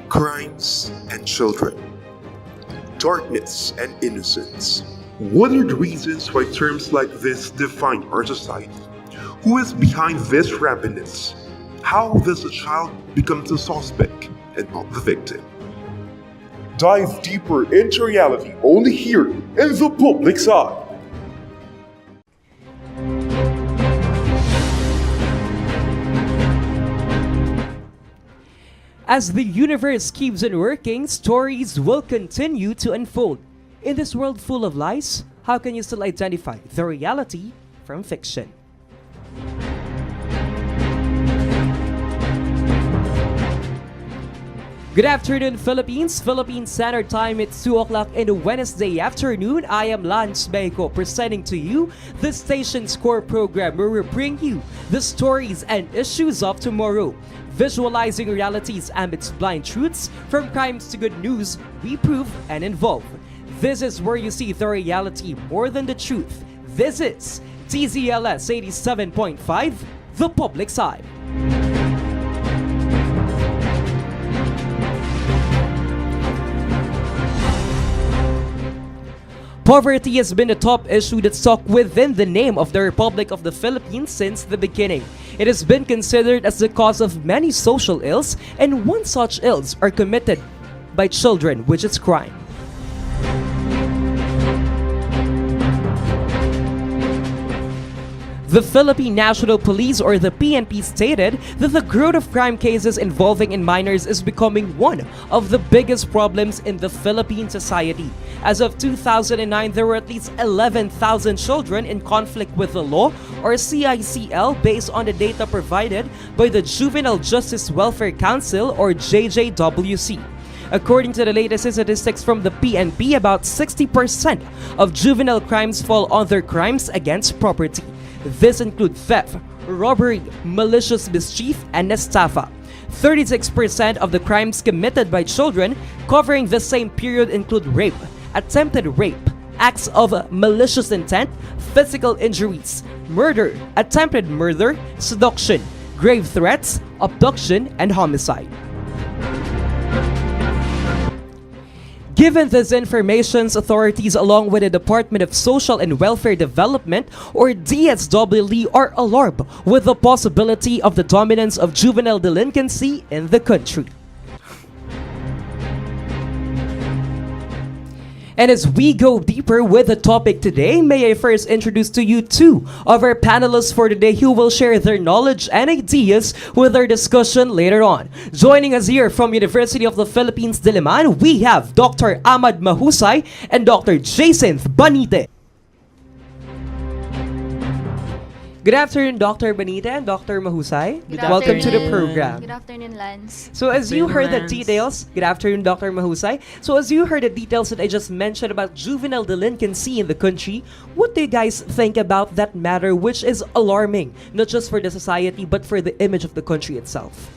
crimes and children, darkness and innocence. What are the reasons why terms like this define our society? Who is behind this rampantness? How does a child become the suspect and not the victim? Dive deeper into reality only here in the public's eye. As the universe keeps on working, stories will continue to unfold. In this world full of lies, how can you still identify the reality from fiction? Good afternoon, Philippines. Philippine Standard Time, it's 2 o'clock in a Wednesday afternoon. I am Lance Beko, presenting to you the station's core program where we bring you the stories and issues of tomorrow. Visualizing realities amidst blind truths, from crimes to good news, we prove and involve. This is where you see the reality more than the truth. This is TZLS 87.5, The Public Side. Poverty has been a top issue that's stuck within the name of the Republic of the Philippines since the beginning. It has been considered as the cause of many social ills, and one such ills are committed by children, which is crime. The Philippine National Police, or the PNP, stated that the growth of crime cases involving in minors is becoming one of the biggest problems in the Philippine society. As of 2009, there were at least 11,000 children in conflict with the law, or CICL, based on the data provided by the Juvenile Justice Welfare Council, or JJWC. According to the latest statistics from the PNP, about 60% of juvenile crimes fall under crimes against property. This includes theft, robbery, malicious mischief, and estafa. 36% of the crimes committed by children covering the same period include rape, attempted rape, acts of malicious intent, physical injuries, murder, attempted murder, seduction, grave threats, abduction, and homicide. Given this information, authorities along with the Department of Social and Welfare Development, or DSWD, are alarmed with the possibility of the dominance of juvenile delinquency in the country. And as we go deeper with the topic today, may I first introduce to you two of our panelists for today who will share their knowledge and ideas with our discussion later on. Joining us here from University of the Philippines, Diliman, we have Dr. Ahmad Mahusay and Dr. Jason Banite. Good afternoon, Dr. Banita and Dr. Mahusay. Welcome to the program. Good afternoon, Lance. So as you heard the details, good afternoon, Dr. Mahusay. So as you heard the details that I just mentioned about juvenile delinquency in the country, what do you guys think about that matter, which is alarming, not just for the society, but for the image of the country itself?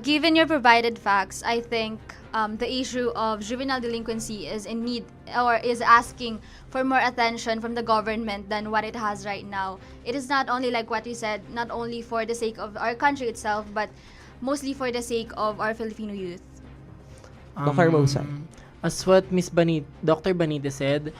Given your provided facts, I think the issue of juvenile delinquency is in need or is asking for more attention from the government than what it has right now. It is not only like what you said, not only for the sake of our country itself, but mostly for the sake of our Filipino youth. Dr. Mahusay. As what Dr. Banita said,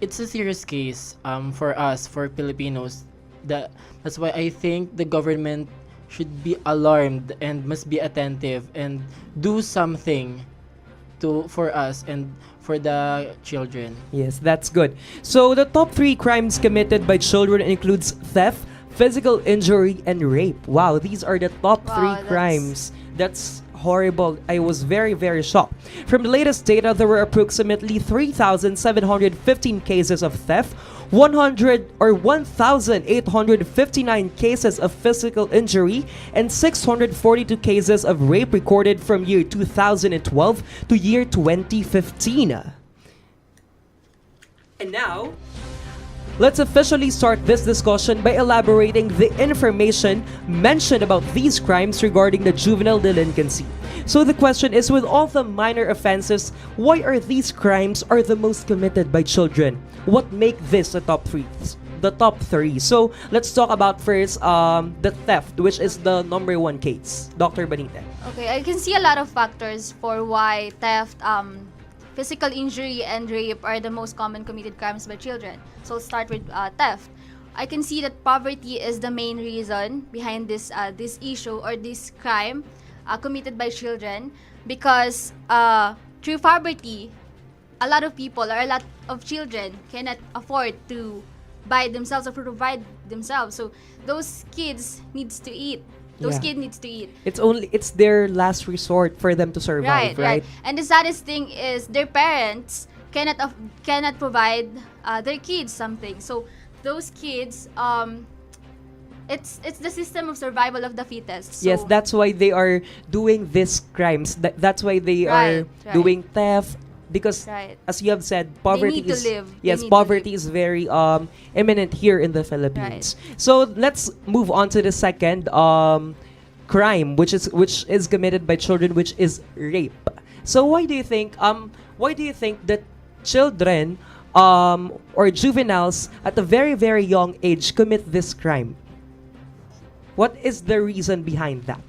it's a serious case for us, for Filipinos. That's why I think the government should be alarmed and must be attentive and do something for us and for the children. Yes, that's good. So the top 3 crimes committed by children includes theft, physical injury, and rape. Wow, these are the top 3 crimes. That's horrible. I was very, very shocked. From the latest data, there were approximately 3,715 cases of theft, 1,859 cases of physical injury, and 642 cases of rape recorded from year 2012 to year 2015. And now, let's officially start this discussion by elaborating the information mentioned about these crimes regarding the juvenile delinquency. So the question is, with all the minor offenses, why are these crimes are the most committed by children? What make this a top 3? the top three. So let's talk about first the theft, which is the number one case. Dr. Benita. Okay, I can see a lot of factors for why theft, physical injury, and rape are the most common committed crimes by children. So let's start with theft. I can see that poverty is the main reason behind this issue or this crime committed by children, because through poverty, a lot of people or a lot of children cannot afford to buy themselves or provide themselves. So those kids needs to eat. Those Yeah. kids needs to eat. It's their last resort for them to survive, right? And the saddest thing is their parents cannot provide their kids something. So those kids, it's the system of survival of the fittest. So Yes, that's why they are doing these crimes. That's why they are Right. doing theft, because Right. as you have said, poverty need to is live. They yes, need to poverty live. is very imminent here in the Philippines. So let's move on to the second crime, which is committed by children, which is rape. So why do you think that children or juveniles at a very very young age commit this crime? What is the reason behind that?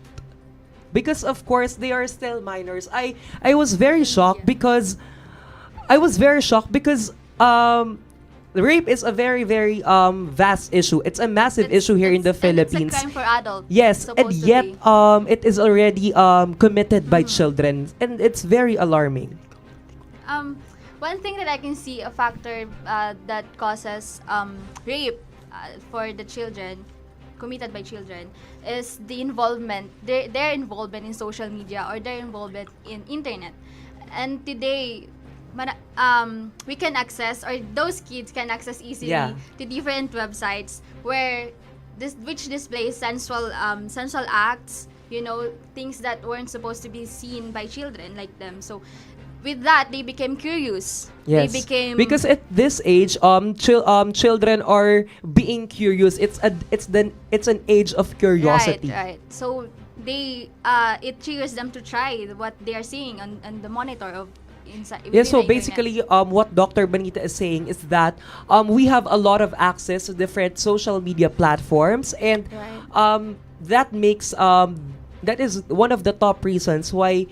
Because of course they are still minors. I was very shocked because rape is a very very vast issue. It's a massive issue here in the Philippines. It's a crime for adults. Yes, and supposed to yet be. it is already committed by children, and it's very alarming. One thing that I can see, a factor that causes rape for the children, committed by children, is the involvement, their involvement in social media or their involvement in internet. And today, we can access, or those kids can access easily Yeah. to different websites which displays sensual acts, things that weren't supposed to be seen by children like them. So with that, they became curious. Yes, They became because at this age, children are being curious. It's an age of curiosity. Right. So it triggers them to try what they are seeing on the monitor of inside. Yeah, within so the internet. basically, what Dr. Benita is saying is that we have a lot of access to different social media platforms, and Right. that makes that is one of the top reasons why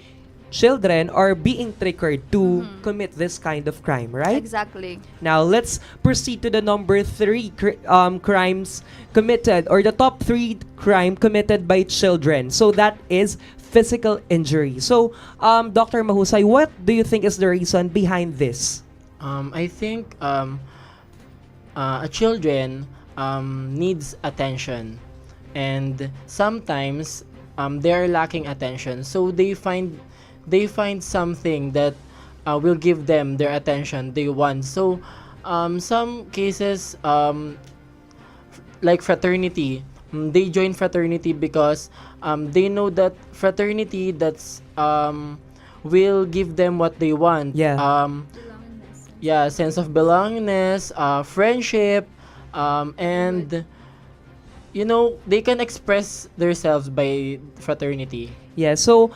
children are being triggered to commit this kind of crime, right? Exactly. Now let's proceed to the number three crimes committed, or the top three crime committed by children. So that is physical injury. So, Dr. Mahusay, what do you think is the reason behind this? I think a children needs attention, and sometimes they are lacking attention, so they find something that will give them their attention they want. So some cases, like fraternity, they join fraternity because they know that fraternity will give them what they want. Yeah. Sense of belongingness, friendship, and they can express themselves by fraternity. Yeah, so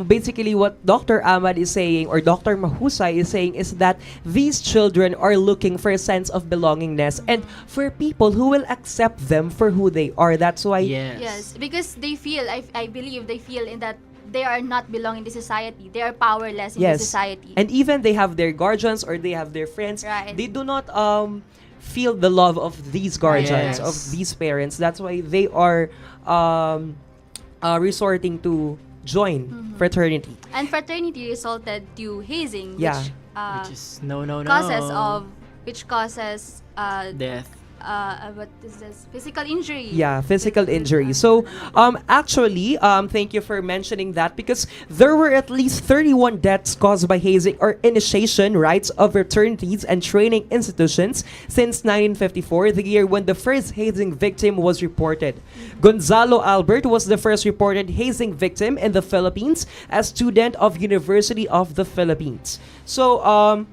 basically what Dr. Ahmad is saying, or Dr. Mahusay is saying, is that these children are looking for a sense of belongingness and for people who will accept them for who they are. That's why Yes, because they feel, I believe they feel in that they are not belonging to society. They are powerless in the society. And even they have their guardians or they have their friends. Right. They do not feel the love of these guardians, Yes. of these parents. That's why they are resorting to join fraternity. And fraternity resulted to hazing, Yeah. Which is no. which causes Death. what is this? Physical injury. Yeah, physical injury. So, actually, thank you for mentioning that, because there were at least 31 deaths caused by hazing or initiation rites of fraternities and training institutions since 1954, the year when the first hazing victim was reported. Gonzalo Albert was the first reported hazing victim in the Philippines, a student of University of the Philippines. So,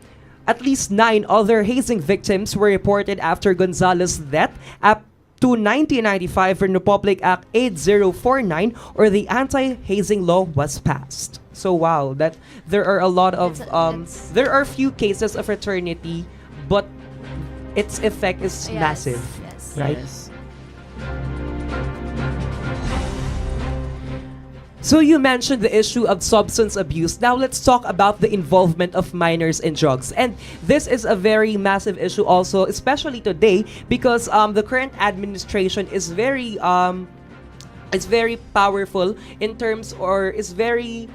at least 9 other hazing victims were reported after Gonzalo's death up to 1995 when Republic Act 8049, or the anti-hazing law, was passed. So wow, that there are a lot of That's- there are few cases of fraternity, but its effect is Yes, massive, yes. right? Yes. So you mentioned the issue of substance abuse. Now let's talk about the involvement of minors in drugs. And this is a very massive issue also, especially today, because the current administration is very powerful in terms, or is very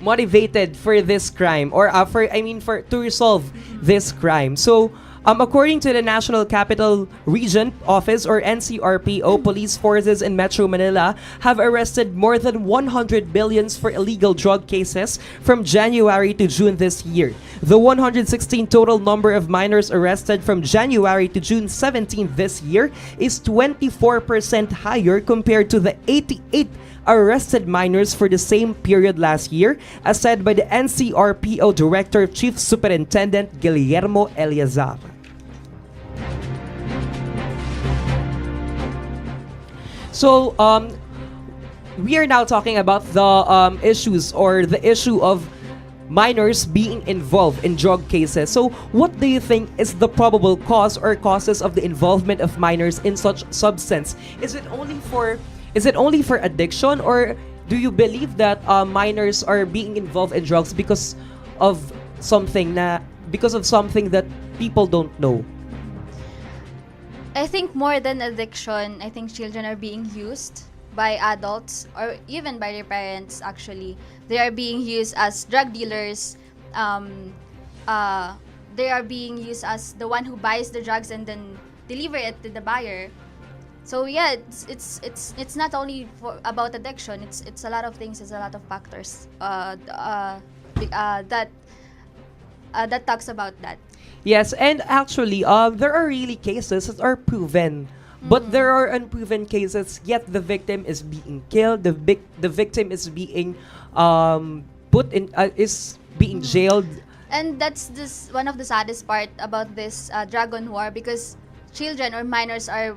motivated for this crime, or for to resolve this crime. So according to the National Capital Region Office, or NCRPO, police forces in Metro Manila have arrested more than 100 billions for illegal drug cases from January to June this year. The 116 total number of minors arrested from January to June 17 this year is 24% higher compared to the 88 arrested minors for the same period last year, as said by the NCRPO Director Chief Superintendent Guillermo Eliazar. So, we are now talking about the issues, or the issue of minors being involved in drug cases. So, what do you think is the probable cause or causes of the involvement of minors in such substance? Is it only for addiction, or do you believe that minors are being involved in drugs because of something that people don't know? I think more than addiction, I think children are being used by adults or even by their parents. Actually, they are being used as drug dealers. They are being used as the one who buys the drugs and then deliver it to the buyer. So yeah, it's not only about addiction. It's a lot of things. It's a lot of factors that talks about that. Yes, and actually, there are really cases that are proven, but there are unproven cases. Yet the victim is being killed. The victim is being jailed. And that's one of the saddest part about this dragon war, because children or minors are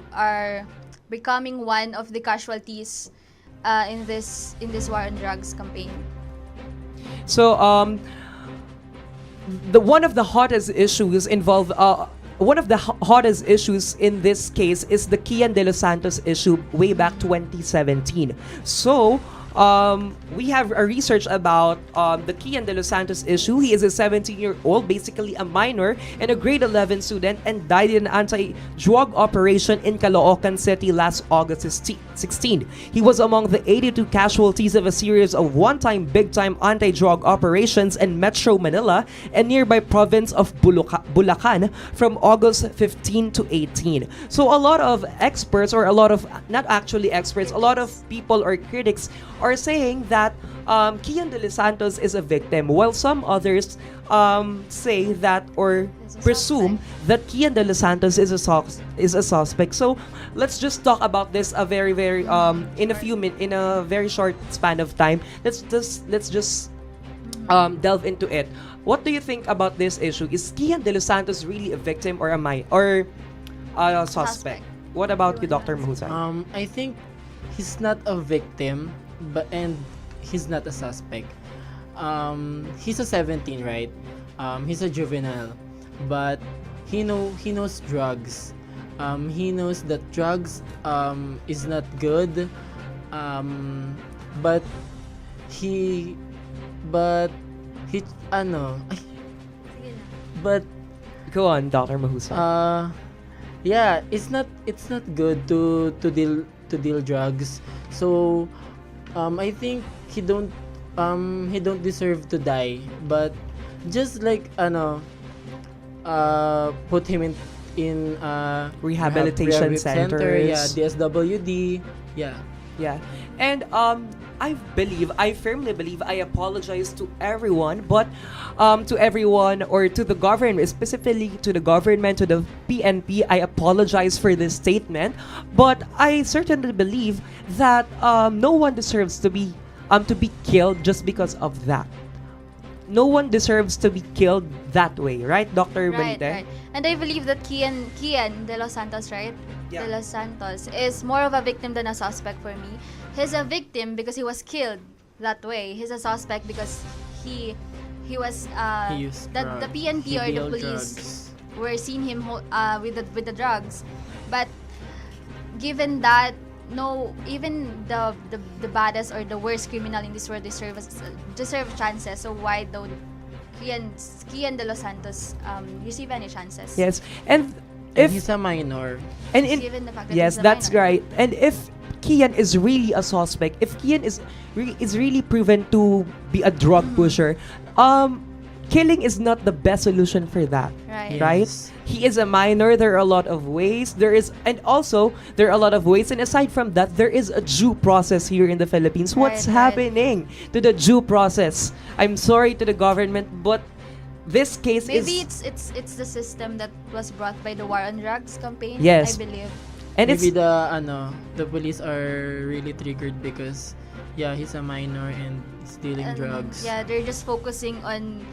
becoming one of the casualties in this war on drugs campaign. So one of the hottest issues in this case is the Kian de los Santos issue way back 2017. So we have a research about the Kian de los Santos issue. He is a 17-year-old, basically a minor and a grade 11 student, and died in an anti-drug operation in Caloocan City last August 16. He was among the 82 casualties of a series of one-time, big-time anti-drug operations in Metro Manila and nearby province of Bulacan from August 15 to 18. So a lot of experts, or a lot of, not actually experts, a lot of people or critics are saying that Kian de los Santos is a victim, while some others say that, or presume that Kian de los Santos is a suspect. So let's just talk about this in a very short span of time. Let's just delve into it. What do you think about this issue? Is Kian de los Santos really a victim, or a suspect? What about you, Dr. Mahusa? I think he's not a victim, and he's not a suspect. He's a 17, right? He's a juvenile, but he knows drugs. He knows that drugs is not good. But he ano ay, but Go on, Dr. Mahusa. yeah, it's not good to deal drugs. So I think he don't deserve to die, but just like put him in Rehabilitation rehab center, yeah, centers. DSWD, yeah. Yeah. And I firmly believe, I apologize to everyone, but to everyone, or to the government, specifically to the government, to the PNP, I apologize for this statement, but I certainly believe that no one deserves to be killed just because of that. No one deserves to be killed that way, right, Dr. Right, Benite? right. And I believe that Kian de los Santos, right? Yeah. De los Santos is more of a victim than a suspect for me. He's a victim because he was killed that way. He's a suspect because he was He used the drugs. PNP He or the deal police drugs. we're seeing him with the drugs. But given that, no, even the baddest or the worst criminal in this world deserve chances. So why don't Kian de los Santos receive any chances? Yes. And And if he's a minor. and in, Given the fact that yes, he's a that's minor. right. And if Kian is really a suspect, if Kian is really proven to be a drug pusher, killing is not the best solution for that. Right. Right? Yes. He is a minor. There are a lot of ways. There are a lot of ways. And aside from that, there is a due process here in the Philippines. What's Right, right. happening to the due process? I'm sorry to the government, but this case Maybe is it's the system that was brought by the War on Drugs campaign. Yes. I believe. and Maybe it's the police are really triggered because yeah, he's a minor and stealing And, drugs. Yeah, they're just focusing on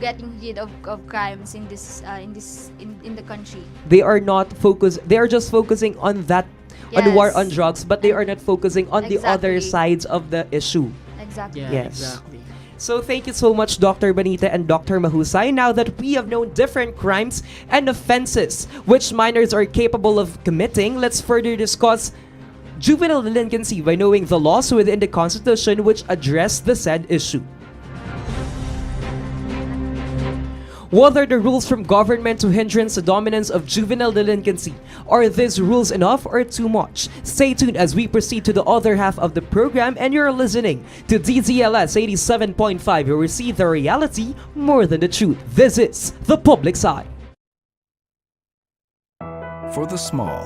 getting rid of crimes in the country. they are not focused. They are just focusing on that on Yes. war on drugs, but they are not focusing on the other Exactly. sides of the issue. Exactly. Yeah, Yes. exactly. So thank you so much, Dr. Benita and Dr. Mahusay. Now that we have known different crimes and offenses which minors are capable of committing, let's further discuss juvenile delinquency by knowing the laws within the Constitution which address the said issue. What are the rules from government to hindrance the dominance of juvenile delinquency? Are these rules enough or too much? Stay tuned as we proceed to the other half of the program, and you're listening to DZLS 87.5, where we see the reality more than the truth. This is The Public's Eye. For the small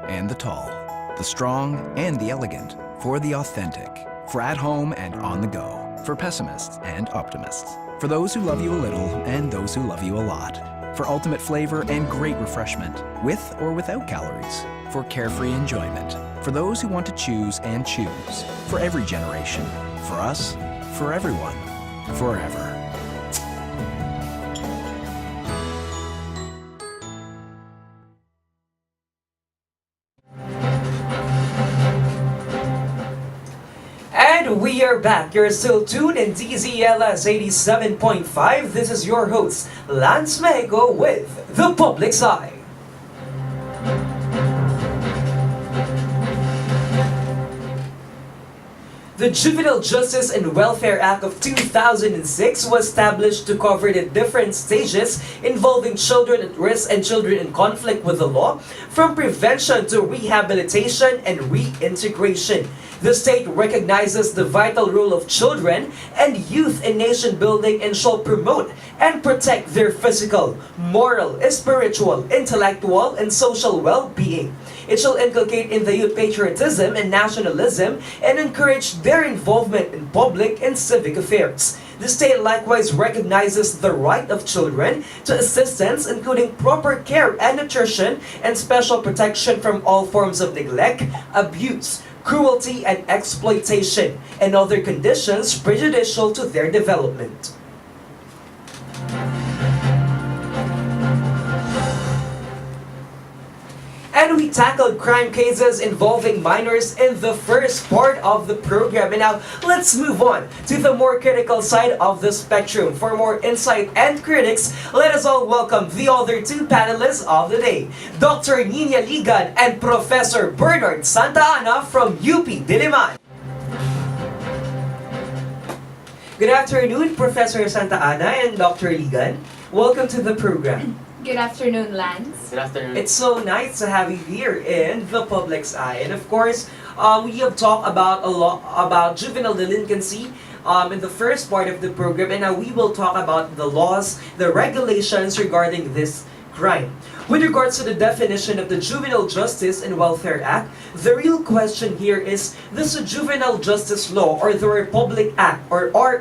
and the tall, the strong and the elegant, for the authentic, for at home and on the go, for pessimists and optimists, for those who love you a little and those who love you a lot, for ultimate flavor and great refreshment, with or without calories, for carefree enjoyment, for those who want to choose and choose, for every generation, for us, for everyone, forever. And we are back. You're still tuned in DZLS 87.5. This is your host, Lance Mexico, with The Public's Eye. The Juvenile Justice and Welfare Act of 2006 was established to cover the different stages involving children at risk and children in conflict with the law, from prevention to rehabilitation and reintegration. The state recognizes the vital role of children and youth in nation building and shall promote and protect their physical, moral, spiritual, intellectual, and social well-being. It shall inculcate in the youth patriotism and nationalism and encourage their involvement in public and civic affairs. The state likewise recognizes the right of children to assistance, including proper care and nutrition and special protection from all forms of neglect, abuse, cruelty, and exploitation, and other conditions prejudicial to their development. And we tackled crime cases involving minors in the first part of the program. And now, let's move on to the more critical side of the spectrum. For more insight and critics, let us all welcome the other two panelists of the day, Dr. Nina Ligan and Professor Bernard Santa Ana from UP Diliman. Good afternoon, Professor Santa Ana and Dr. Ligan. Welcome to the program. Good afternoon, Lance. Good afternoon. It's so nice to have you here in The Public's Eye. And of course, we have talked about a lot about juvenile delinquency in the first part of the program, and now we will talk about the laws, the regulations regarding this crime. With regards to the definition of the Juvenile Justice and Welfare Act, the real question here is, does the Juvenile Justice Law or the Republic Act or RA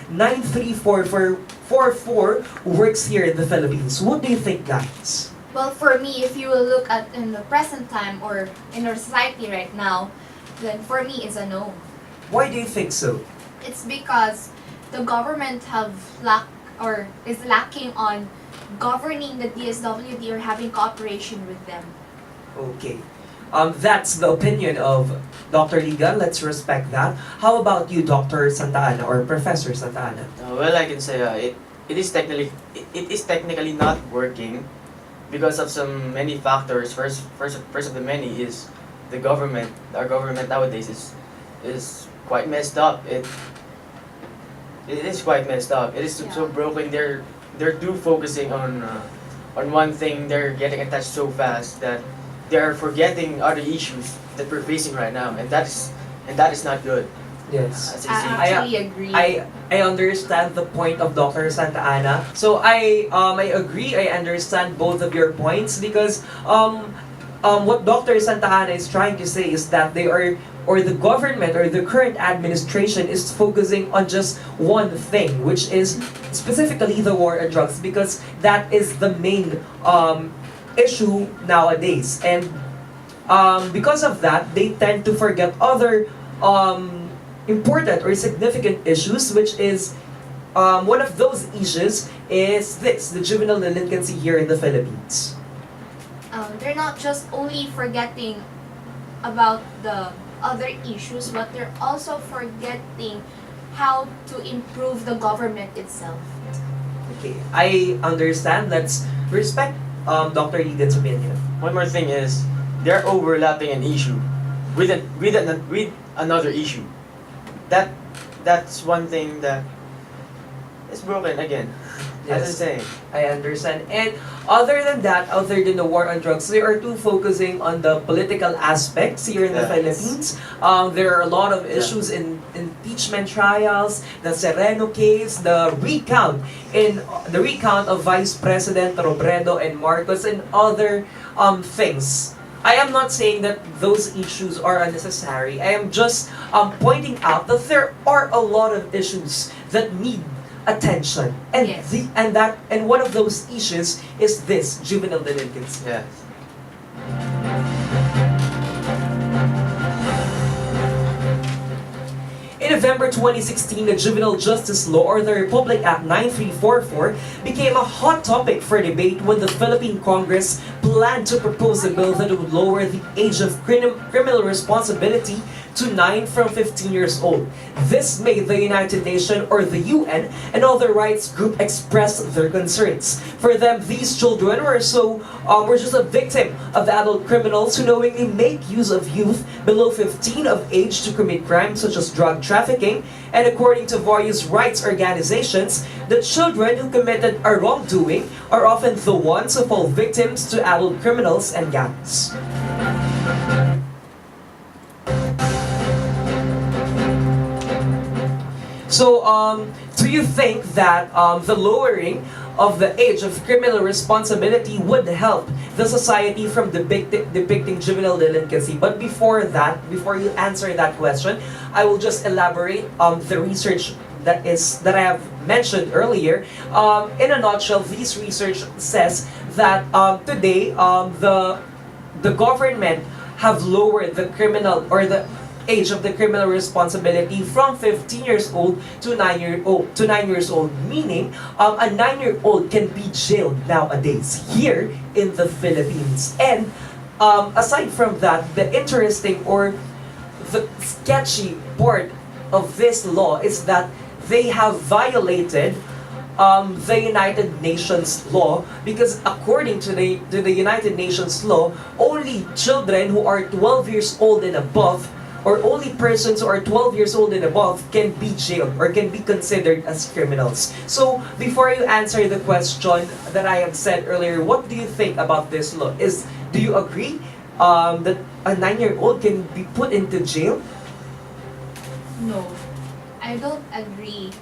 93444 works here in the Philippines? What do you think, guys? Well, for me, if you will look at in the present time or in our society right now, then for me it's a no. Why do you think so? It's because the government is lacking on governing the DSWD or having cooperation with them. Okay. That's the opinion of Dr. Ligan. Let's respect that. How about you, Dr. Santa Ana or Professor Santa Ana? Well, I can say it is technically not working because of some many factors. First of the many is the government. Our government nowadays is quite messed up. It is quite messed up. It is so broken. They're too focusing on one thing. They're getting attached so fast that they are forgetting other issues that we're facing right now, and that is not good. Yes. As I I see. actually agree. I understand the point of Dr. Santa Ana. So I agree. I understand both of your points because what Dr. Santa Ana is trying to say is that they are, or the government or the current administration is focusing on just one thing, which is specifically the war on drugs, because that is the main issue nowadays, and because of that, they tend to forget other important or significant issues, which is one of those issues is this, the juvenile delinquency here in the Philippines. They're not just only forgetting about the other issues, but they're also forgetting how to improve the government itself. Okay, I understand. Let's respect Dr. Eden's opinion. One more thing is they're overlapping an issue with another issue. That's one thing that is broken again. As I say. I understand. And other than that, other than the war on drugs, they are too focusing on the political aspects here in the Yes. Philippines. There are a lot of issues in impeachment trials, the Sereno case, the recount of Vice President Robredo and Marcos, and other things. I am not saying that those issues are unnecessary. I am just pointing out that there are a lot of issues that need attention, and Yes. and one of those issues is this juvenile delinquency. Yes. In November 2016, the Juvenile Justice Law, or the Republic Act 9344, became a hot topic for debate when the Philippine Congress planned to propose a bill that would lower the age of criminal responsibility to 9 from 15 years old. This made the United Nations, or the UN, and other rights group express their concerns. For them, these children were just a victim of adult criminals who knowingly make use of youth below 15 of age to commit crimes such as drug trafficking. And according to various rights organizations, the children who committed a wrongdoing are often the ones who fall victims to adult criminals and gangs. So, do you think that the lowering of the age of criminal responsibility would help the society from depicting juvenile delinquency? But before you answer that question, I will just elaborate the research that I have mentioned earlier. In a nutshell, this research says that today the government have lowered the criminal, or the age of the criminal responsibility from 15 years old to 9 years old, meaning a 9-year-old can be jailed nowadays here in the Philippines. And aside from that, the interesting or the sketchy part of this law is that they have violated the United Nations law, because according to the United Nations law, only children who are 12 years old and above, or only persons who are 12 years old and above, can be jailed or can be considered as criminals. So, before you answer the question that I have said earlier, what do you think about this law? Do you agree that a 9-year-old can be put into jail? No, I don't agree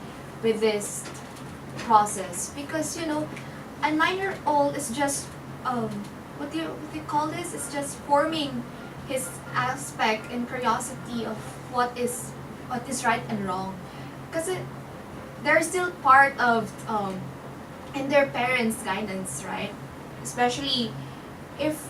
with this process because a 9-year-old is just what do you call this? It's just forming his aspect and curiosity of what is right and wrong, because they're still part of in their parents' guidance, right? Especially if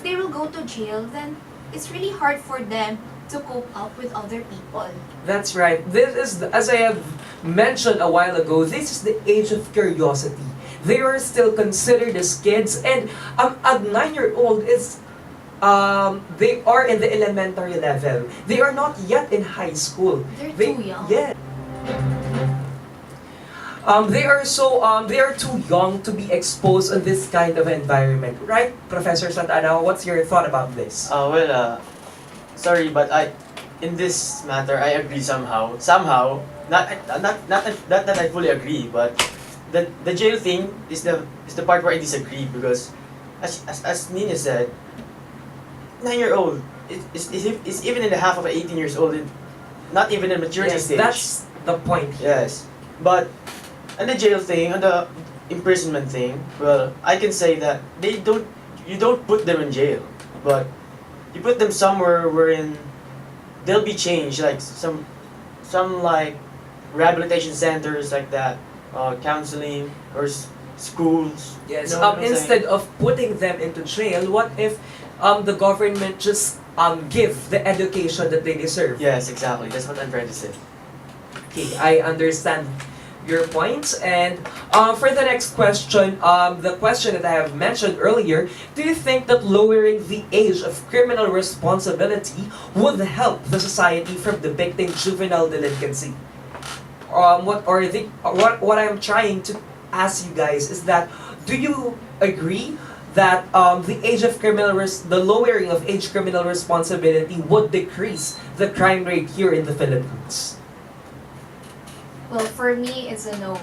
they will go to jail, then it's really hard for them to cope up with other people. That's right. This is, as I have mentioned a while ago, this is the age of curiosity. They are still considered as kids, and a 9-year-old is they are in the elementary level. They are not yet in high school. They're too young. Yeah. They are too young to be exposed in this kind of environment, right, Professor Santana? What's your thought about this? Sorry, but in this matter, I agree somehow. Somehow, not that I fully agree, but the jail thing is the part where I disagree because, as Nina said, 9-year-old is even in the half of 18 years old, not even in maturity Yes, stage. that's the point here. Yes, but on the jail thing, on the imprisonment thing, well, I can say that you don't put them in jail, but you put them somewhere wherein they'll be changed, like some like rehabilitation centers like that, counseling or schools. Yes. You know what I'm saying? Instead of putting them into jail, what if the government just give the education that they deserve? Yes, exactly. That's what I'm trying to say. Okay, I understand your points. And for the next question, the question that I have mentioned earlier, do you think that lowering the age of criminal responsibility would help the society from depicting juvenile delinquency? What I'm trying to ask you guys is that, do you agree that the lowering of age criminal responsibility would decrease the crime rate here in the Philippines? Well, for me, it's a no.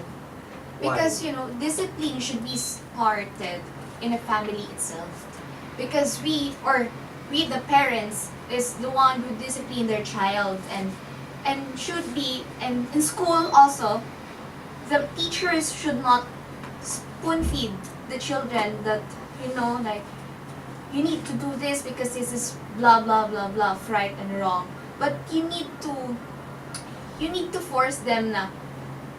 Why? Because, discipline should be started in a family itself. Because we, the parents, is the one who discipline their child and should be, and in school also, the teachers should not spoon feed the children that, like, you need to do this because this is blah blah blah blah, right and wrong. But you need to force them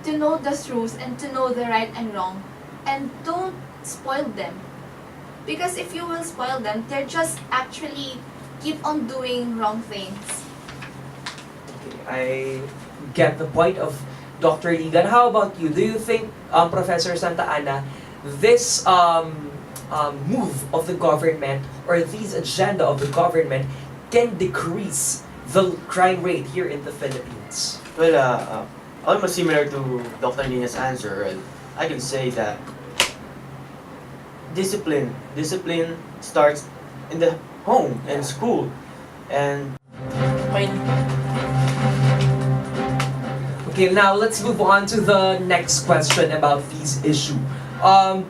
to know the truth and to know the right and wrong, and don't spoil them, because if you will spoil them, they're just actually keep on doing wrong things. I get the point of Dr. Ligan. How about you? Do you think, Professor Santa Ana, this move of the government or this agenda of the government can decrease the crime rate here in the Philippines? Well, almost similar to Dr. Nina's answer, I can say that discipline starts in the home and school, and Okay, now let's move on to the next question about this issue.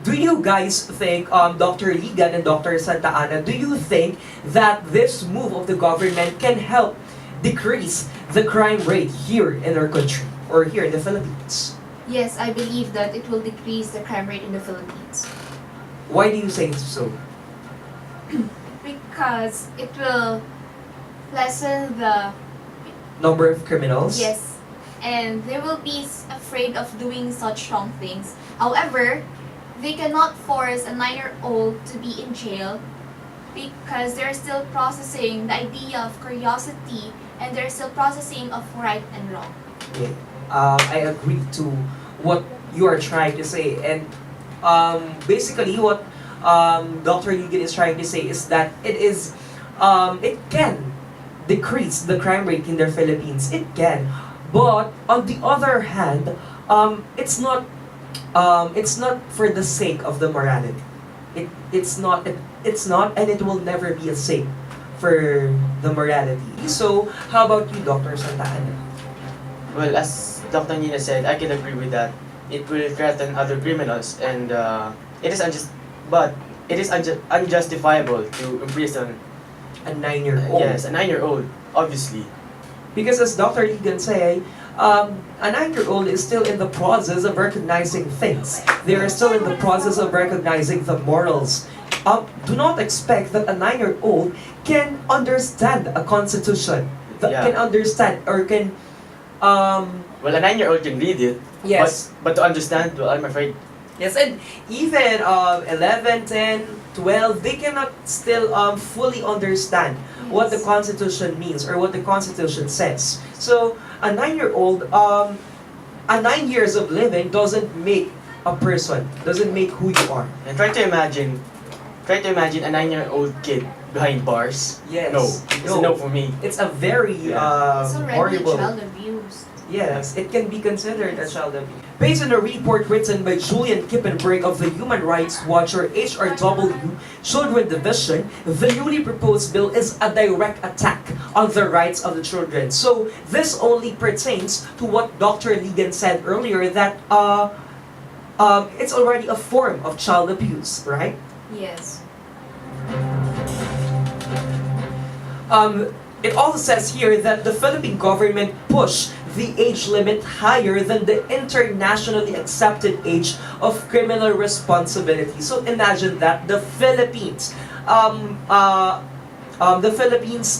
Do you guys think, Dr. Ligan and Dr. Santa Ana, do you think that this move of the government can help decrease the crime rate here in our country or here in the Philippines? Yes, I believe that it will decrease the crime rate in the Philippines. Why do you say so? Because it will lessen the, Number of criminals? yes, and they will be afraid of doing such wrong things. However, they cannot force a 9-year-old to be in jail because they're still processing the idea of curiosity, and they're still processing of right and wrong. Okay. I agree to what you are trying to say, and basically what Dr. Ligan is trying to say is that it can decrease the crime rate in the Philippines. It can, but on the other hand, it's not for the sake of the morality. It's not, and it will never be a sake for the morality. So, how about you, Dr. Santa Ana? well, as Dr. Nina said, I can agree with that. It will threaten other criminals, and it is unjustifiable to imprison A 9-year-old. yes, a 9-year-old, obviously. Because as Dr. Egan say, a 9-year-old is still in the process of recognizing things. They are still in the process of recognizing the morals. Do not expect that a 9-year-old can understand a constitution, that Yeah. can understand or can, Well, a 9-year-old can read it, yes. but to understand, well, I'm afraid, Yes, and even 11, 10, 12, they cannot still fully understand what the Yes. Constitution means or what the Constitution says. So, a 9-year-old, a 9 years of living doesn't make a person, doesn't make who you are. and try to imagine a 9-year-old kid behind bars. Yes. No, it's a no for me. It's a very It's already horrible. child abuse. Yes, it can be considered a child abuse. Based on a report written by Julian Kippenberg of the Human Rights Watch or HRW Children Division, the newly proposed bill is a direct attack on the rights of the children. So this only pertains to what Dr. Ligan said earlier, that it's already a form of child abuse, right? Yes. It also says here that the Philippine government pushed the age limit higher than the internationally accepted age of criminal responsibility. So imagine that the Philippines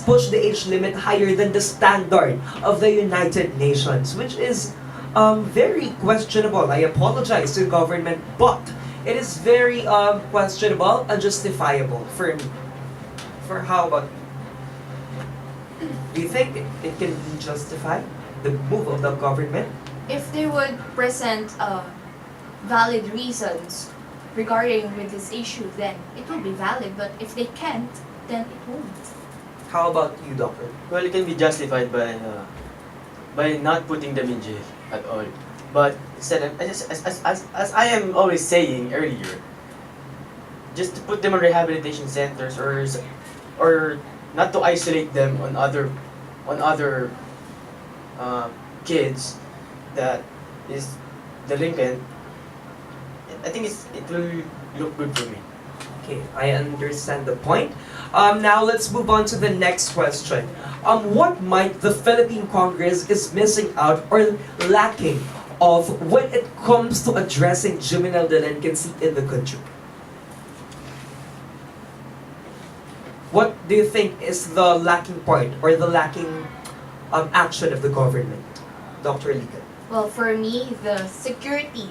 pushed the age limit higher than the standard of the United Nations, which is very questionable. I apologize to the government, but it is very questionable and justifiable for me. For how about you? Do you think it can be justified, the move of the government? If they would present valid reasons regarding with this issue, then it will be valid. But if they can't, then it won't. How about you, Doctor? Well, it can be justified by not putting them in jail at all. But instead, as I am always saying earlier, just to put them in rehabilitation centers, or not to isolate them on other kids that is delinquent. I think it will look good for me. Okay, I understand the point. Now let's move on to the next question. What might the Philippine Congress is missing out or lacking of when it comes to addressing juvenile delinquency in the country? What do you think is the lacking part or the lacking action of the government, Dr. Ligan? Well, for me, the security.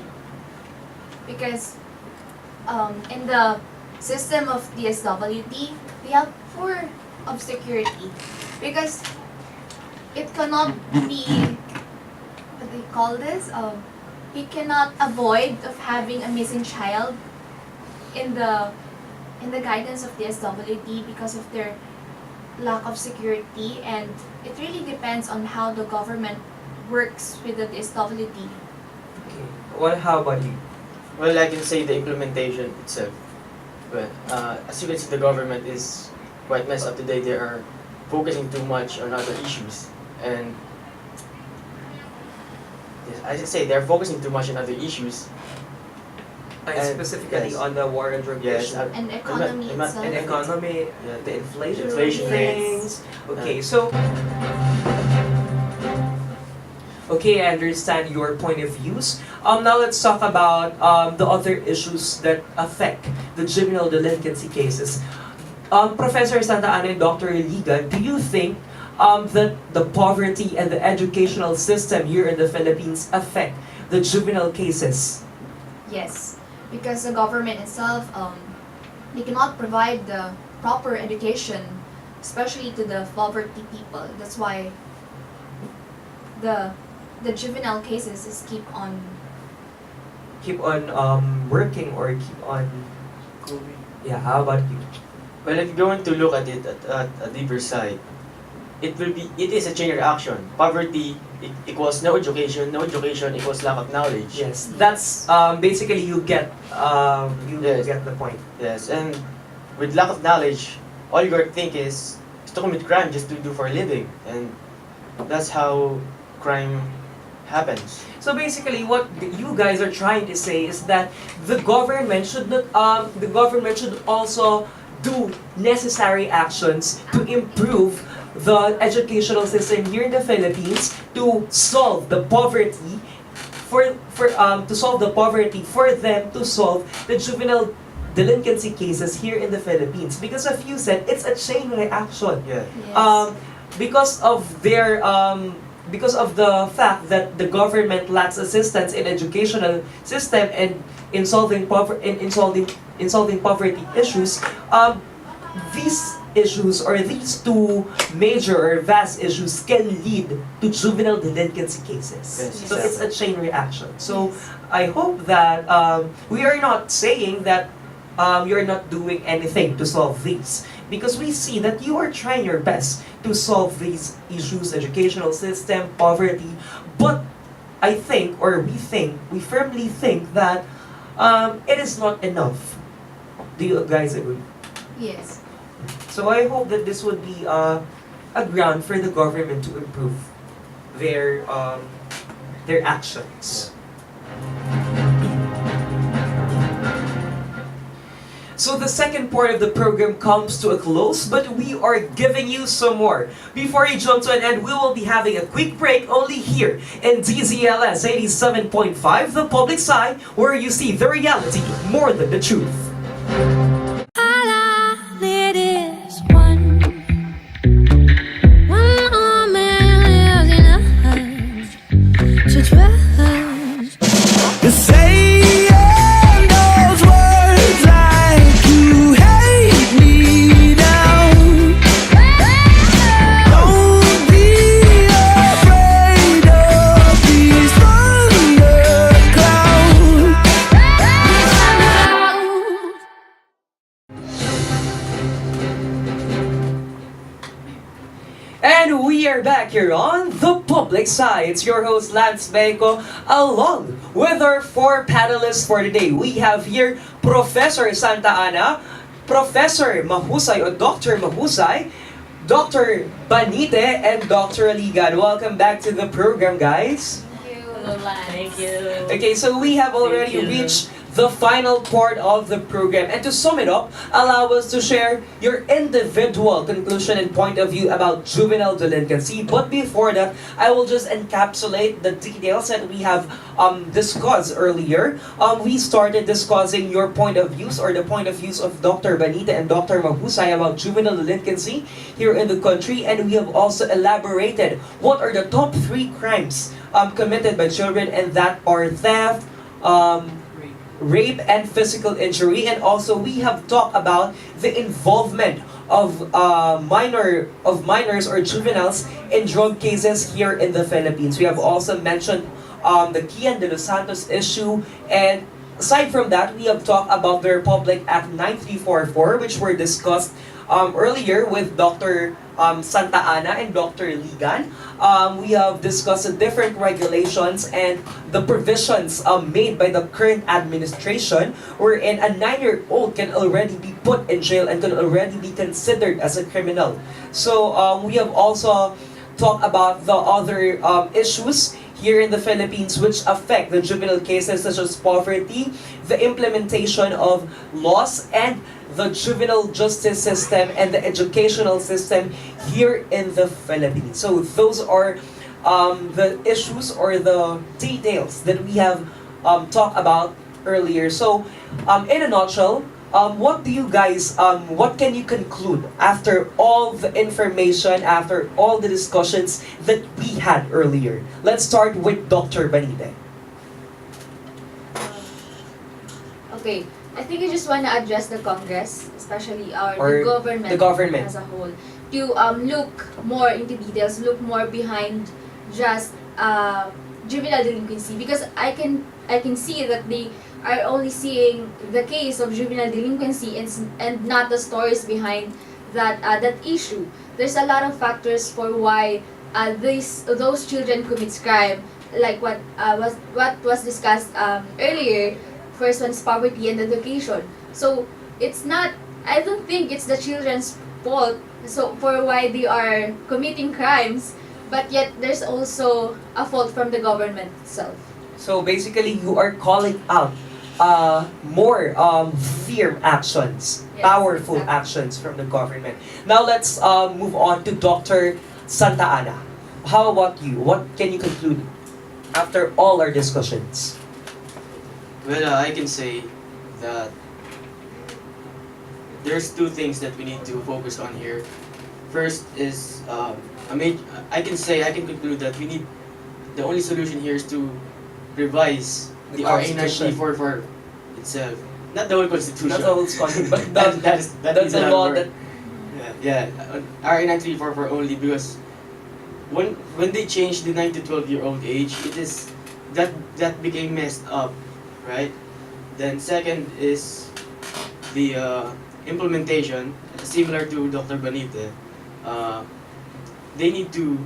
Because in the system of DSWD, we have poor of security. Because it cannot be, what do you call this? We cannot avoid of having a missing child in the guidance of the SWD because of their lack of security, and it really depends on how the government works with the SWD. Okay. How about you? Well, I can say the implementation itself. But as you can see, the government is quite messed up today. They are focusing too much on other issues, and yes, I should say they are focusing too much on other issues. And Specifically yes. on the war and drug Yes, issue. And economy itself. And economy, Yeah, the inflation, inflation things. Okay, Yeah. so okay, I understand your point of views. Now let's talk about the other issues that affect the juvenile delinquency cases. Professor Santa Ana and Dr. Ligan, do you think that the poverty and the educational system here in the Philippines affect the juvenile cases? Yes, because the government itself, they cannot provide the proper education, especially to the poverty people. That's why the juvenile cases is keep on working or keep on going? Yeah, how about you? Well, if you're going to look at it at a deeper side, it is a chain reaction. Poverty equals no education equals lack of knowledge. Yes, that's basically you get Yes. get the point. Yes, and with lack of knowledge, all you gotta think is to commit crime just to do for a living, and that's how crime happens. So basically, what you guys are trying to say is that the government should not, the government should also do necessary actions to improve the educational system here in the Philippines to solve the poverty for them to solve the juvenile delinquency cases here in the Philippines, because as you said, it's a chain reaction. Yeah. yes. Because of their because of the fact that the government lacks assistance in educational system and in solving poverty issues, these issues or these two major or vast issues can lead to juvenile delinquency cases. Yes, So it's a chain reaction. So Yes. I hope that we are not saying that you're not doing anything to solve these, because we see that you are trying your best to solve these issues, educational system, poverty, but I think, or we think, we firmly think that it is not enough. Do you guys agree? Yes. So I hope that this would be a ground for the government to improve their actions. So the second part of the program comes to a close, but we are giving you some more. Before you jump to an end, we will be having a quick break only here in DZLS 87.5, the public side, where you see the reality more than the truth. All I need is one more man enough to trust. You're saying those words like you hate me now. Don't be afraid of these thunder clouds. And we are back here on the public side. It's your host Lance Beko, along with our four panelists for today. We have here Professor Santa Ana, Professor Mahusay or Dr. Mahusay, Dr. Banite, and Dr. Ligan. Welcome back to the program, guys. Hello, Lance. Thank you. Okay, so we have already Thank you. reached the final part of the program. And to sum it up, allow us to share your individual conclusion and point of view about juvenile delinquency. But before that, I will just encapsulate the details that we have discussed earlier. We started discussing your point of views or the point of views of Dr. Banita and Dr. Mahusay about juvenile delinquency here in the country. And we have also elaborated what are the top 3 crimes committed by children, and that are theft, rape and physical injury. And also we have talked about the involvement of minors or juveniles in drug cases here in the Philippines. We have also mentioned the Kian de los Santos issue, and aside from that, we have talked about the Republic Act 9344, which were discussed earlier with Dr. Santa Ana and Dr. Ligan. We have discussed the different regulations and the provisions made by the current administration, wherein a 9-year-old can already be put in jail and can already be considered as a criminal. So we have also talked about the other issues here in the Philippines which affect the juvenile cases, such as poverty, the implementation of laws, and the juvenile justice system and the educational system here in the Philippines. So those are the issues or the details that we have talked about earlier. So in a nutshell, what do you guys, what can you conclude after all the information, after all the discussions that we had earlier? Let's start with Dr. Banite. Okay, I think I just want to address the Congress, especially Or the the government. as a whole, to look more into details, look more behind just juvenile delinquency, because I can see that they are only seeing the case of juvenile delinquency and not the stories behind that issue. There's a lot of factors for why those children commits crime, like what was discussed earlier. First one is poverty and education. So it's not. I don't think it's the children's fault. So for why they are committing crimes, but yet there's also a fault from the government itself. So basically, you are calling out more firm actions, Yes, powerful exactly. actions from the government. Now let's move on to Dr. Santa Ana. How about you? What can you conclude after all our discussions? Well, I can say that there's 2 things that we need to focus on here. First is I can conclude that we need, the only solution here is to revise The the RA Constitution. 9344 itself, not the whole constitution. Not the whole constitution, but that's that's a law that. RA 9344 only, because when they changed the 9 to 12-year-old age, it is that became messed up, right? Then second is the implementation, similar to Dr. Benite. They need to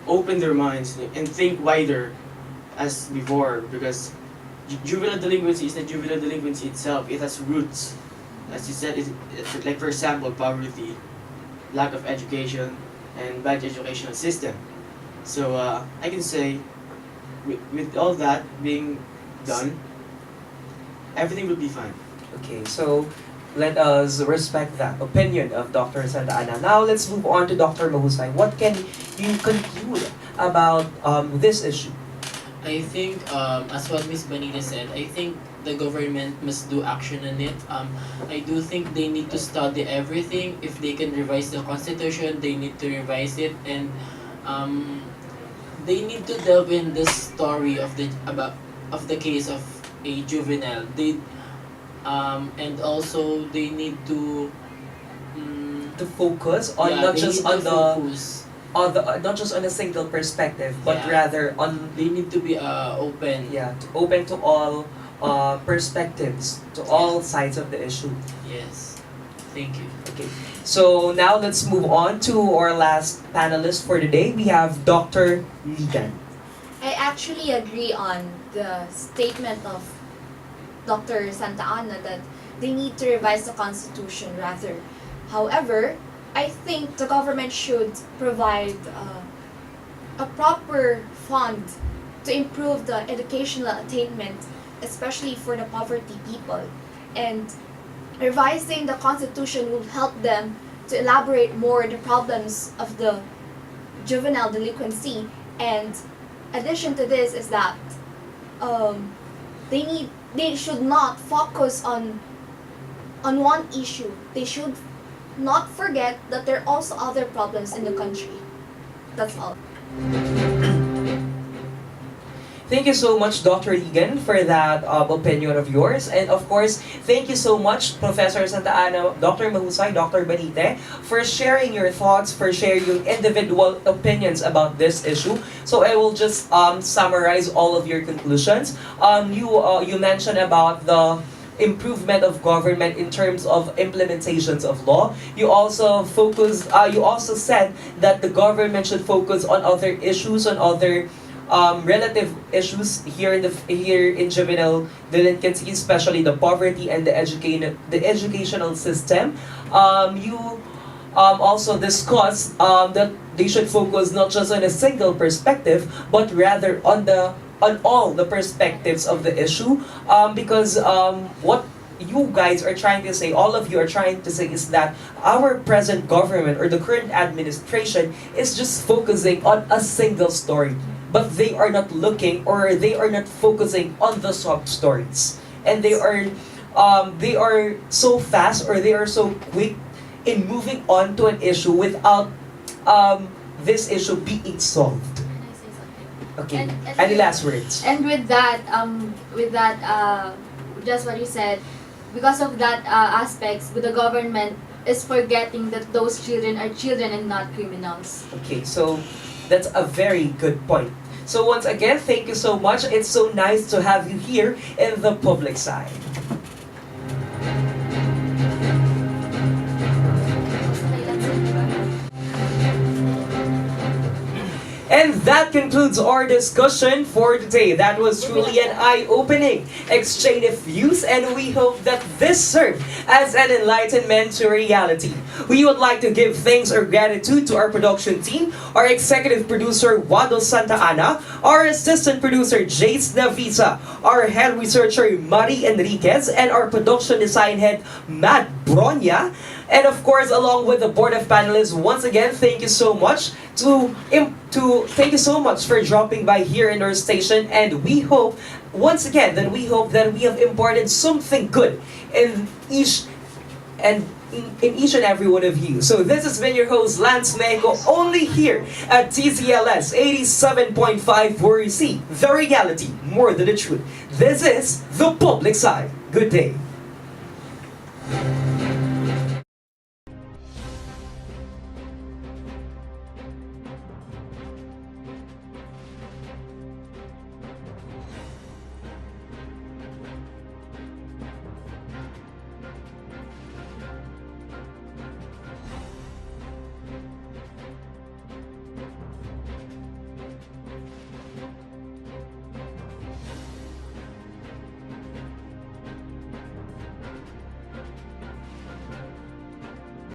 open their minds and think wider as before, because juvenile delinquency is not juvenile delinquency itself. It has roots. As you said, it's like, for example, poverty, lack of education, and bad educational system. So I can say, with all that being done, everything will be fine. Okay, so let us respect that opinion of Dr. Santa Ana. Now let's move on to Dr. Mahusay. What can you conclude about this issue? I think, as what Miss Bonita said, I think the government must do action on it. I do think they need to study everything. If they can revise the constitution, they need to revise it, and they need to delve in the story of the case of a juvenile. And also they need to To focus on yeah, not they just need on to the focus. not just on a single perspective, but Yeah. rather on They need to be open. open to all perspectives, to all sides of the issue. Yes. Thank you. Okay, so now let's move on to our last panelist for today. We have Dr. Ligan. I actually agree on the statement of Dr. Santa Ana that they need to revise the Constitution rather. However, I think the government should provide a proper fund to improve the educational attainment, especially for the poverty people. And revising the Constitution will help them to elaborate more the problems of the juvenile delinquency. And addition to this is that they should not focus on one issue. They should not forget that there are also other problems in the country. That's all. Thank you so much, Dr. Ligan, for that opinion of yours. And of course, thank you so much, Professor Santa Ana, Dr. Mahusay, Dr. Benite, for sharing your thoughts, for sharing your individual opinions about this issue. So I will just summarize all of your conclusions. You mentioned about the improvement of government in terms of implementations of law. You also said that the government should focus on other issues, on other relative issues here in juvenile delinquency, especially the poverty and the educational system. You also discussed that they should focus not just on a single perspective, but rather on all the perspectives of the issue, because what you guys are trying to say, all of you are trying to say, is that our present government or the current administration is just focusing on a single story, but they are not looking, or they are not focusing on the sub stories, and they are so fast, or they are so quick in moving on to an issue without this issue being solved. Okay. Any last words? And with that, just what you said, because of that aspects, the government is forgetting that those children are children and not criminals. Okay, so that's a very good point. So once again, thank you so much. It's so nice to have you here in the public side. And that concludes our discussion for today. That was truly an eye-opening exchange of views, and we hope that this served as an enlightenment to reality. We would like to give thanks or gratitude to our production team, our executive producer Wado Santa Ana, our assistant producer Jace Navisa, our head researcher Mari Enriquez, and our production design head Matt Bronya. And of course, along with the board of panelists, once again, thank you so much thank you so much for dropping by here in our station. And we hope, once again, that we have imparted something good in each and every one of you. So this has been your host, Lance Meco, only here at TCLS 87.5, where you see the reality more than the truth. This is The Public Side. Good day.